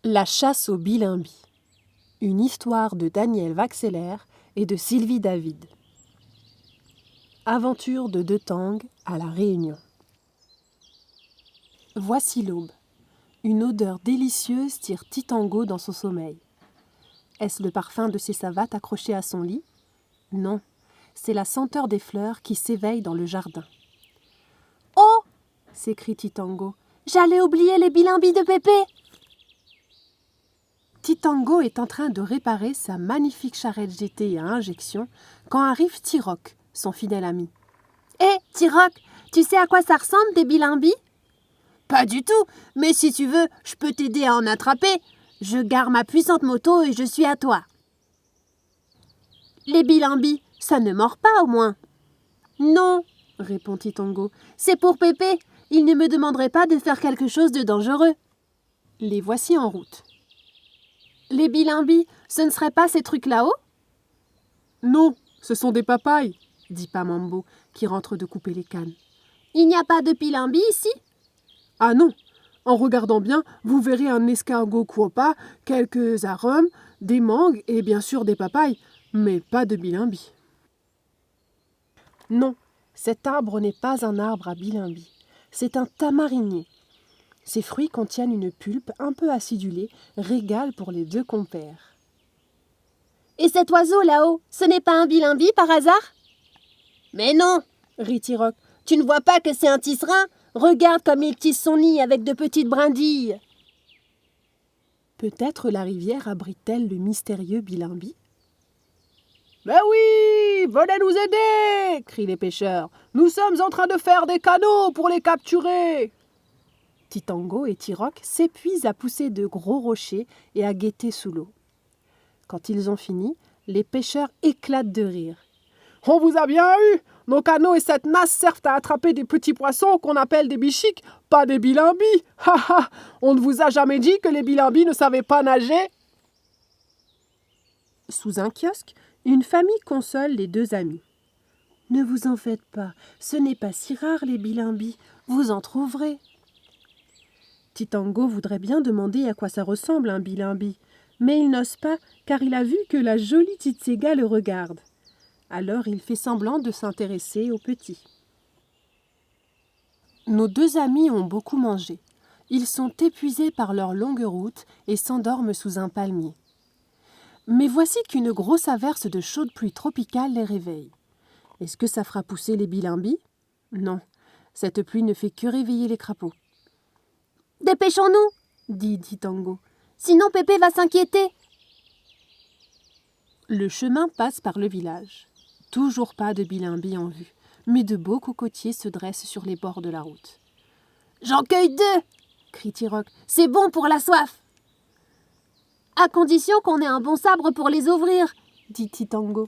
La chasse au bilimbi. Une histoire de Daniel Waxeler et de Sylvie David. Aventure de Detang à La Réunion. Voici l'aube. Une odeur délicieuse tire Titango dans son sommeil. Est-ce le parfum de ses savates accrochées à son lit? Non, c'est la senteur des fleurs qui s'éveille dans le jardin. « Oh !» s'écrie Titango. « J'allais oublier les bilimbis de Pépé !» Titango est en train de réparer sa magnifique charrette GT à injection quand arrive Tiroc, son fidèle ami. « Hé, Tiroc, tu sais à quoi ça ressemble des bilimbis ?»« Pas du tout, mais si tu veux, je peux t'aider à en attraper. Je gare ma puissante moto et je suis à toi. »« Les bilimbis, ça ne mord pas au moins ?»« Non, répond Titango, c'est pour Pépé. Il ne me demanderait pas de faire quelque chose de dangereux. » Les voici en route. Les bilimbis, ce ne serait pas ces trucs là-haut ? Non, ce sont des papayes, dit Pamambo, qui rentre de couper les cannes. Il n'y a pas de bilimbis ici ? Ah non, en regardant bien, vous verrez un escargot kuopa, quelques arums, des mangues et bien sûr des papayes, mais pas de bilimbis. Non, cet arbre n'est pas un arbre à bilimbis, c'est un tamarinier. Ces fruits contiennent une pulpe un peu acidulée, régale pour les deux compères. « Et cet oiseau là-haut, ce n'est pas un bilimbi par hasard ?»« Mais non, rit Tiroc, tu ne vois pas que c'est un tisserin ? Regarde comme il tisse son nid avec de petites brindilles. » Peut-être la rivière abrite-t-elle le mystérieux bilimbi ? « Mais oui, venez nous aider !» crient les pêcheurs. « Nous sommes en train de faire des canaux pour les capturer !» Titango et Tiroc s'épuisent à pousser de gros rochers et à guetter sous l'eau. Quand ils ont fini, les pêcheurs éclatent de rire. « On vous a bien eu! Nos canaux et cette nasse servent à attraper des petits poissons qu'on appelle des bichiques, pas des bilimbis! Ha ha! On ne vous a jamais dit que les bilimbis ne savaient pas nager ?» Sous un kiosque, une famille console les deux amis. « Ne vous en faites pas, ce n'est pas si rare les bilimbis, vous en trouverez. » Titango voudrait bien demander à quoi ça ressemble un bilimbi, mais il n'ose pas car il a vu que la jolie Tsetsega le regarde. Alors il fait semblant de s'intéresser au petit. Nos deux amis ont beaucoup mangé. Ils sont épuisés par leur longue route et s'endorment sous un palmier. Mais voici qu'une grosse averse de chaude pluie tropicale les réveille. Est-ce que ça fera pousser les bilimbis ? Non, cette pluie ne fait que réveiller les crapauds. « Dépêchons-nous » dit Titango. « Sinon Pépé va s'inquiéter. » Le chemin passe par le village. Toujours pas de bilimbis en vue, mais de beaux cocotiers se dressent sur les bords de la route. « J'en cueille 2 » crie Tiroc. « C'est bon pour la soif. »« À condition qu'on ait un bon sabre pour les ouvrir, » dit Titango.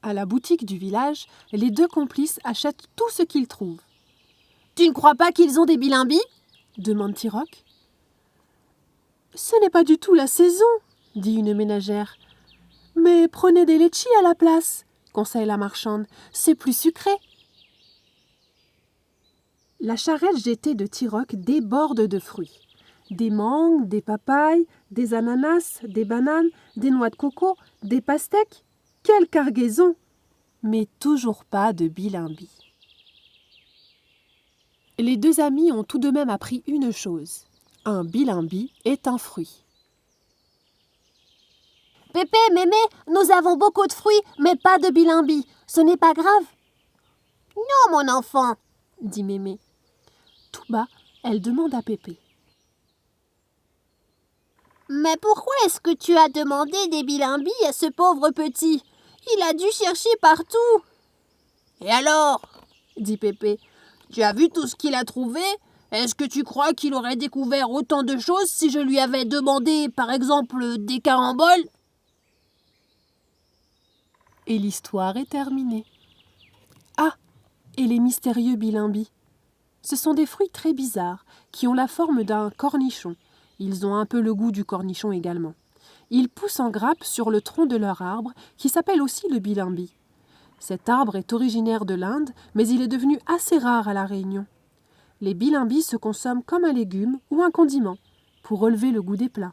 À la boutique du village, les deux complices achètent tout ce qu'ils trouvent. « Tu ne crois pas qu'ils ont des bilimbis ?» demande Tiroc. « Ce n'est pas du tout la saison, » dit une ménagère. « Mais prenez des litchis à la place, » conseille la marchande. « C'est plus sucré. » La charrette GT de Tiroc déborde de fruits. Des mangues, des papayes, des ananas, des bananes, des noix de coco, des pastèques. Quelle cargaison! Mais toujours pas de bilimbis. Les deux amis ont tout de même appris une chose. Un bilimbi est un fruit. « Pépé, Mémé, nous avons beaucoup de fruits, mais pas de bilimbis. Ce n'est pas grave. »« Non, mon enfant, » dit Mémé. Tout bas, elle demande à Pépé. « Mais pourquoi est-ce que tu as demandé des bilimbis à ce pauvre petit ? Il a dû chercher partout. »« Et alors ?» dit Pépé. « Tu as vu tout ce qu'il a trouvé ? Est-ce que tu crois qu'il aurait découvert autant de choses si je lui avais demandé, par exemple, des caramboles ?» Et l'histoire est terminée. Ah, et les mystérieux bilimbis. Ce sont des fruits très bizarres, qui ont la forme d'un cornichon. Ils ont un peu le goût du cornichon également. Ils poussent en grappe sur le tronc de leur arbre, qui s'appelle aussi le bilimbi. Cet arbre est originaire de l'Inde, mais il est devenu assez rare à La Réunion. Les bilimbis se consomment comme un légume ou un condiment, pour relever le goût des plats.